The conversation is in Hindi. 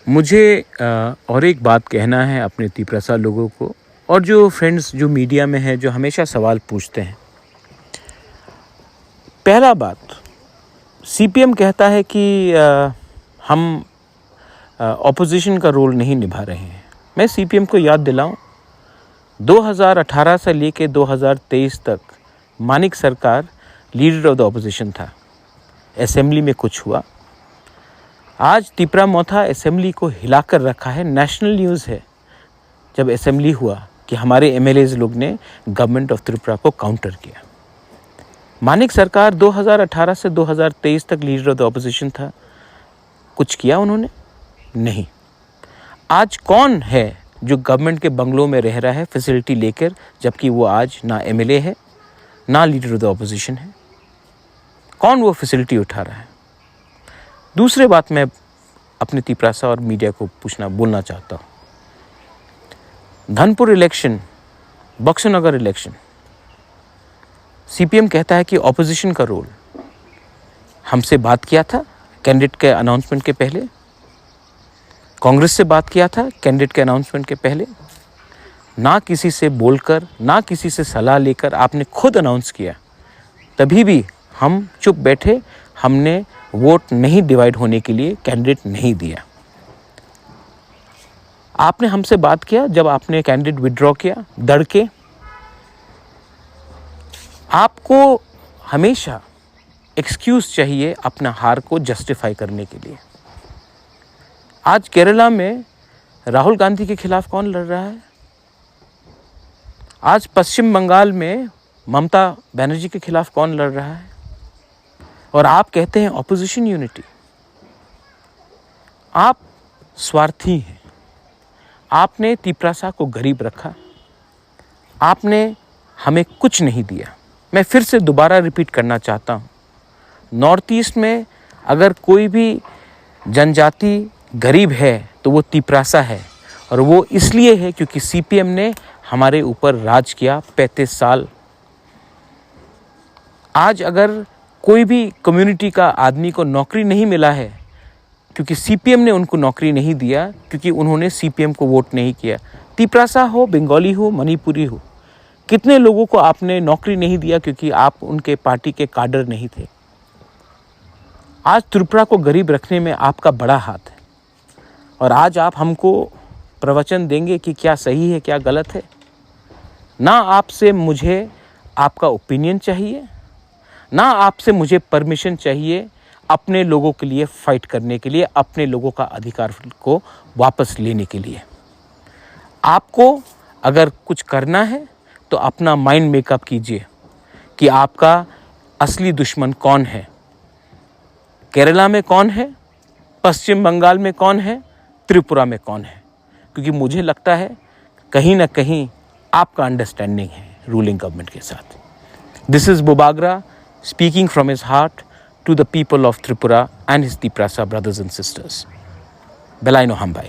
मुझे और एक बात कहना है अपने तिपरासा लोगों को और जो फ्रेंड्स जो मीडिया में हैं जो हमेशा सवाल पूछते हैं। पहला बात, सीपीएम कहता है कि हम ऑपोजिशन का रोल नहीं निभा रहे हैं। मैं सीपीएम को याद दिलाऊं, 2018 से लेके 2023 तक मानिक सरकार लीडर ऑफ द ऑपोजिशन था। असेंबली में कुछ हुआ, आज तिपरा मोथा असेंबली को हिलाकर रखा है। नेशनल न्यूज़ है जब असेंबली हुआ कि हमारे एमएलएज लोग ने गवर्नमेंट ऑफ त्रिपुरा को काउंटर किया। मानिक सरकार 2018 से 2023 तक लीडर ऑफ द ऑपोजिशन था, कुछ किया उन्होंने? नहीं। आज कौन है जो गवर्नमेंट के बंगलों में रह रहा है फैसिलिटी लेकर, जबकि वो आज ना एमएलए है ना लीडर ऑफ द ऑपोजिशन है? कौन वो फैसिलिटी उठा रहा है? दूसरी बात मैं अपने तिपरासा और मीडिया को बोलना चाहता हूँ। धनपुर इलेक्शन, बक्सनगर इलेक्शन, सीपीएम कहता है कि ऑपोजिशन का रोल। हमसे बात किया था कैंडिडेट के अनाउंसमेंट के पहले, कांग्रेस से बात किया था कैंडिडेट के अनाउंसमेंट के पहले। ना किसी से बोलकर, ना किसी से सलाह लेकर आपने खुद अनाउंस किया, तभी भी हम चुप बैठे। हमने वोट नहीं डिवाइड होने के लिए कैंडिडेट नहीं दिया। आपने हमसे बात किया जब आपने कैंडिडेट विड्रॉ किया डर के। आपको हमेशा एक्सक्यूज चाहिए अपना हार को जस्टिफाई करने के लिए। आज केरला में राहुल गांधी के खिलाफ कौन लड़ रहा है? आज पश्चिम बंगाल में ममता बनर्जी के खिलाफ कौन लड़ रहा है? और आप कहते हैं ऑपोजिशन यूनिटी। आप स्वार्थी हैं। आपने तिपरासा को गरीब रखा, आपने हमें कुछ नहीं दिया। मैं फिर से दोबारा रिपीट करना चाहता हूँ, नॉर्थ ईस्ट में अगर कोई भी जनजाति गरीब है तो वो तिपरासा है, और वो इसलिए है क्योंकि सीपीएम ने हमारे ऊपर राज किया 35 साल। आज अगर कोई भी कम्युनिटी का आदमी को नौकरी नहीं मिला है क्योंकि सीपीएम ने उनको नौकरी नहीं दिया, क्योंकि उन्होंने सीपीएम को वोट नहीं किया। तिपरासा हो, बंगाली हो, मणिपुरी हो, कितने लोगों को आपने नौकरी नहीं दिया क्योंकि आप उनके पार्टी के काडर नहीं थे। आज त्रिपुरा को गरीब रखने में आपका बड़ा हाथ है, और आज आप हमको प्रवचन देंगे कि क्या सही है क्या गलत है। ना आपसे मुझे आपका ओपिनियन चाहिए, ना आपसे मुझे परमिशन चाहिए अपने लोगों के लिए फाइट करने के लिए, अपने लोगों का अधिकार को वापस लेने के लिए। आपको अगर कुछ करना है तो अपना माइंड मेकअप कीजिए कि आपका असली दुश्मन कौन है। केरला में कौन है, पश्चिम बंगाल में कौन है, त्रिपुरा में कौन है? क्योंकि मुझे लगता है कहीं ना कहीं आपका अंडरस्टैंडिंग है रूलिंग गवर्नमेंट के साथ। दिस इज बोबागरा speaking from his heart to the people of Tripura and his Tiprasa brothers and sisters. Belaino Hambai.